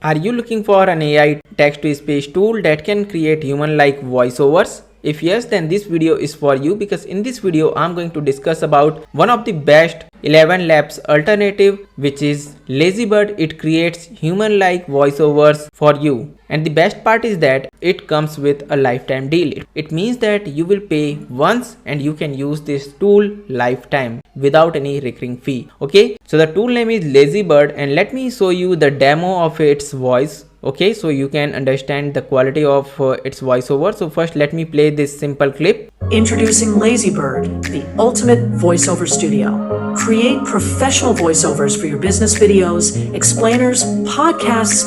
Are you looking for an AI text-to-speech tool that can create human-like voiceovers? If yes, then this video is for you, because in this video I'm going to discuss about one of the best ElevanLabs alternative, which is LazyBird. It creates human-like voiceovers for you. And the best part is that it comes with a lifetime deal. It means that you will pay once and you can use this tool lifetime without any recurring fee. Okay, so the tool name is LazyBird, and let me show you the demo of its voice. Okay, so you can understand the quality of its voiceover. So first let me play this simple clip. Introducing LazyBird, the ultimate voiceover studio. Create professional voiceovers for your business videos, explainers, podcasts,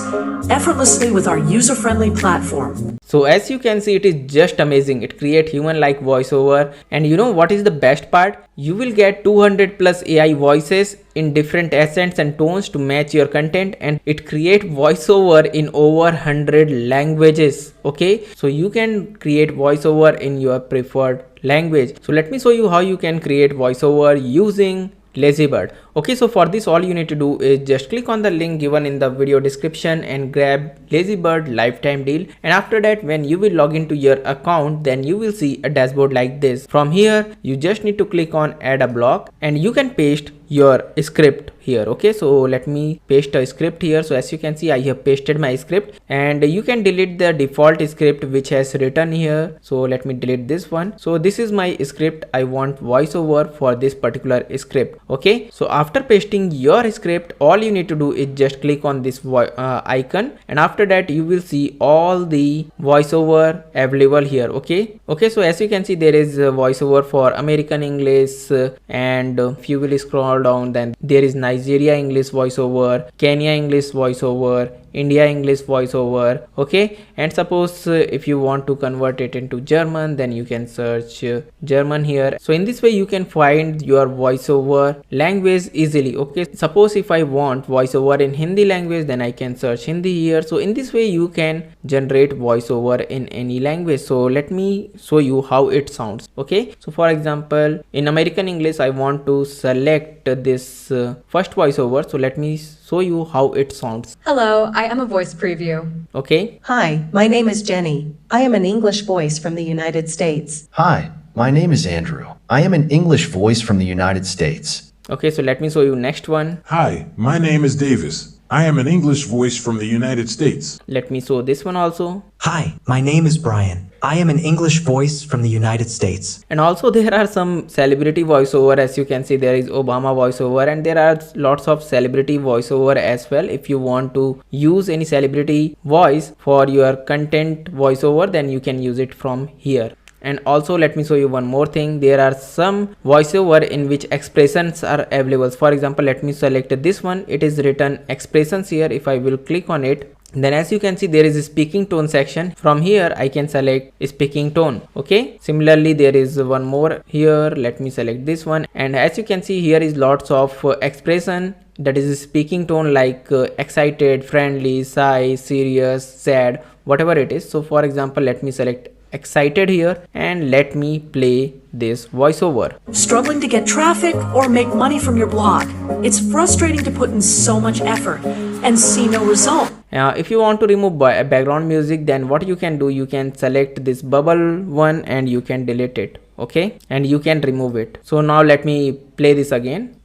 effortlessly with our user-friendly platform. So as you can see, it is just amazing. It creates human-like voiceover, and you know what is the best part? You will get 200 plus AI voices in different accents and tones to match your content, and it creates voiceover in over 100 languages. Okay, so you can create voiceover in your preferred language. So let me show you how you can create voiceover using LazyBird. Okay, so for this all you need to do is just click on the link given in the video description and grab LazyBird lifetime deal. And after that, when you will log into your account, then you will see a dashboard like this. From here you just need to click on add a block and you can paste your script here. Okay, so let me paste a script here. So as you can see, I have pasted my script, and you can delete the default script which has written here. So let me delete this one. So this is my script. I want voiceover for this particular script. Okay, so after pasting your script, all you need to do is just click on this icon, and after that you will see all the voiceover available here. Okay, so as you can see, there is a voiceover for American English, and if you will scroll down, then there is Nigeria English voiceover, Kenya English voiceover, India English voiceover. Okay, and suppose if you want to convert it into German, then you can search German here. So in this way you can find your voiceover language easily. Okay, suppose if I want voiceover in Hindi language, then I can search Hindi here. So in this way you can generate voiceover in any language. So let me show you how it sounds. Okay, so for example, in American English I want to select this first voiceover. So let me show you how it sounds. Hello, I am a voice preview. Okay. Hi, my name is Jenny. I am an English voice from the United States. Hi, my name is Andrew. I am an English voice from the United States. Okay, so let me show you next one. Hi, my name is Davis. I am an English voice from the United States. Let me show this one also. Hi, my name is Brian. I am an English voice from the United States. And also there are some celebrity voiceover. As you can see, there is Obama voiceover, and there are lots of celebrity voiceover as well. If you want to use any celebrity voice for your content voiceover, then you can use it from here. And also let me show you one more thing. There are some voiceover in which expressions are available. For example, let me select this one. It is written expressions here. If I will click on it, then as you can see, there is a speaking tone section. From here I can select speaking tone. Okay, similarly there is one more here. Let me select this one, and as you can see, here is lots of expression that is a speaking tone, like excited, friendly, shy, serious, sad, whatever it is. So for example, let me select excited here and let me play this voiceover. Struggling to get traffic or make money from your blog? It's frustrating to put in so much effort and see no result. If you want to remove background music, then what you can do, you can select this bubble one and you can delete it. Okay, and you can remove it. So now let me play this again.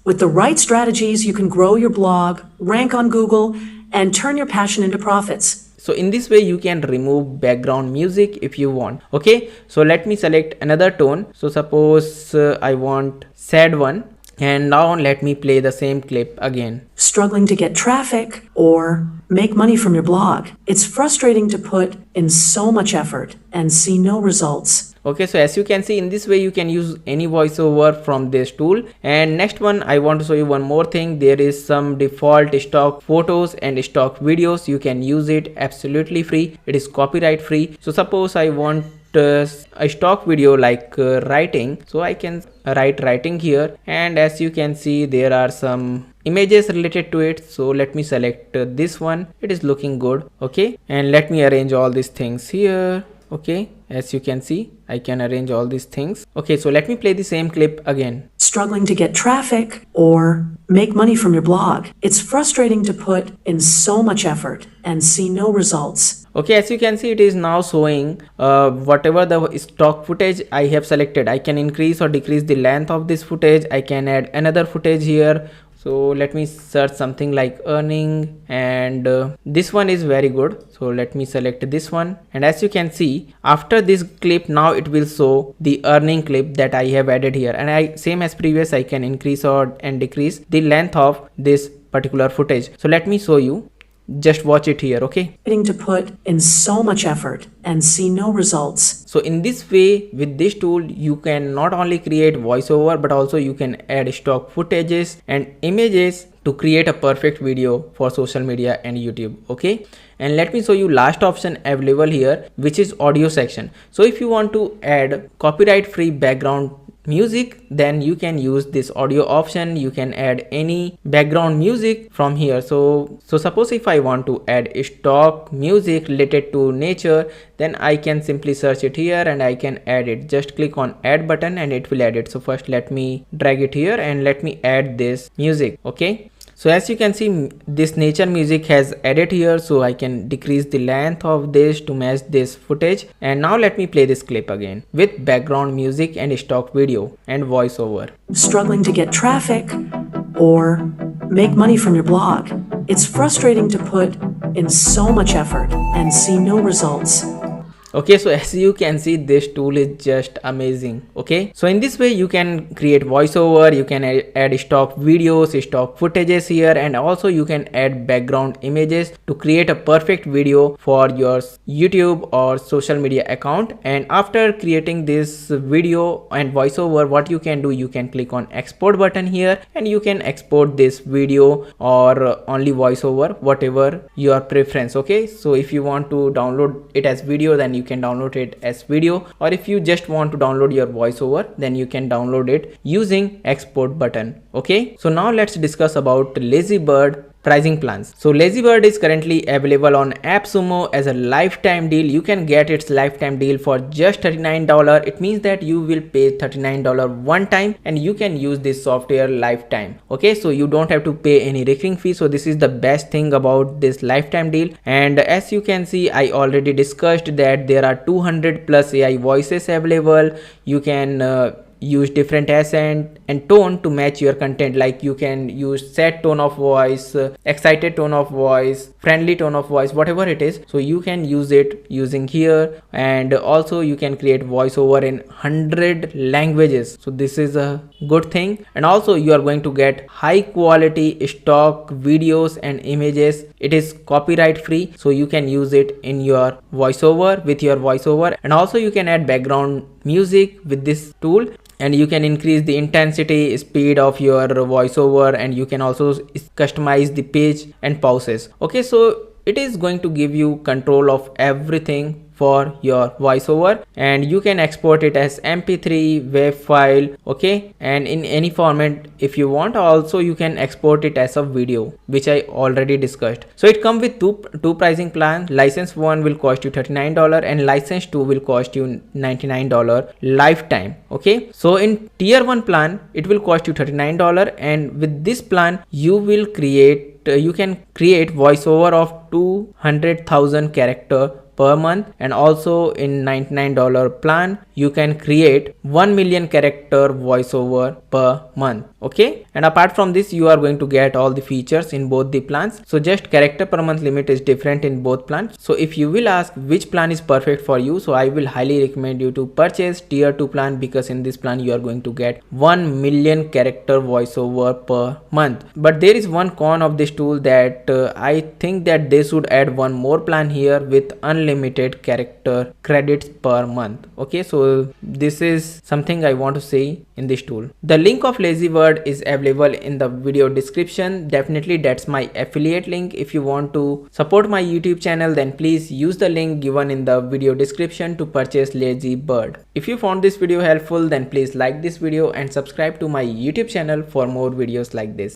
With the right strategies, you can grow your blog, rank on Google, and turn your passion into profits. So in this way you can remove background music if you want. Okay, so let me select another tone. So suppose I want sad one, and now let me play the same clip again. Struggling to get traffic or make money from your blog? It's frustrating to put in so much effort and see no results. Okay, so as you can see, in this way you can use any voiceover from this tool. And next one, I want to show you one more thing. There is some default stock photos and stock videos. You can use it absolutely free. It is copyright free. So suppose I want a stock video like writing, so I can write writing here, and as you can see, there are some images related to it. So let me select this one. It is looking good. Okay, and let me arrange all these things here. Okay, as you can see, I can arrange all these things. Okay, so let me play the same clip again. Struggling to get traffic or make money from your blog. It's frustrating to put in so much effort and see no results. Okay, as you can see, it is now showing whatever the stock footage I have selected. I can increase or decrease the length of this footage. I can add another footage here. So let me search something like earning, and this one is very good. So let me select this one, and as you can see, after this clip, now it will show the earning clip that I have added here, and I, same as previous, I can increase or and decrease the length of this particular footage. So let me show you. Just watch it here. Okay, To put in so much effort and see no results. so in this way, with this tool, you can not only create voiceover, but also you can add stock footages and images to create a perfect video for social media and YouTube. Okay, and let me show you last option available here, which is audio section. So if you want to add copyright free background music, then you can use this audio option. You can add any background music from here. So suppose if I want to add stock music related to nature, then I can simply search it here and I can add it. Just click on add button and it will add it. So first let me drag it here and let me add this music. Okay, so as you can see, this nature music has added here, so I can decrease the length of this to match this footage. And now let me play this clip again with background music and stock video and voiceover. Struggling to get traffic or make money from your blog. It's frustrating to put in so much effort and see no results. Okay, so as you can see, this tool is just amazing. Okay, so in this way you can create voiceover, you can add stock videos, stock footages here, and also you can add background images to create a perfect video for your YouTube or social media account. And after creating this video and voiceover, what you can do, you can click on export button here and you can export this video or only voiceover, whatever your preference. Okay, so if you want to download it as video, then you can download it as video, or if you just want to download your voiceover, then you can download it using export button. Okay, so now let's discuss about LazyBird pricing plans. So LazyBird is currently available on AppSumo as a lifetime deal. You can get its lifetime deal for just $39. It means that you will pay $39 one time and you can use this software lifetime. Okay, so you don't have to pay any recurring fee. So this is the best thing about this lifetime deal. And as you can see, I already discussed that there are 200 plus AI voices available. You can use different accent and tone to match your content. Like you can use sad tone of voice, excited tone of voice, friendly tone of voice, whatever it is. So you can use it using here, and also you can create voiceover in 100 languages. So this is a good thing. And also you are going to get high quality stock videos and images. It is copyright free, so you can use it in your voiceover with your voiceover. And also you can add background music with this tool, and you can increase the intensity, speed of your voiceover, and you can also customize the page and pauses. Okay, so it is going to give you control of everything for your voiceover, and you can export it as mp3, wave file, okay, and in any format if you want. Also you can export it as a video, which I already discussed. So it comes with two pricing plans. License 1 will cost you $39 and license 2 will cost you $99 lifetime. Okay, so in tier 1 plan it will cost you $39, and with this plan you will create you can create voiceover of 200,000 character per month, and also in $99 plan you can create 1 million character voiceover per month. Okay, and apart from this you are going to get all the features in both the plans. So just character per month limit is different in both plans. So if you will ask which plan is perfect for you, so I will highly recommend you to purchase tier 2 plan, because in this plan you are going to get 1 million character voiceover per month. But there is one con of this tool, that I think that they should add one more plan here with unlimited character credits per month. Okay, so this is something I want to say in this tool. The link of LazyBird is available in the video description. Definitely that's my affiliate link. If you want to support my YouTube channel, then please use the link given in the video description to purchase LazyBird. If you found this video helpful, then please like this video and subscribe to my YouTube channel for more videos like this.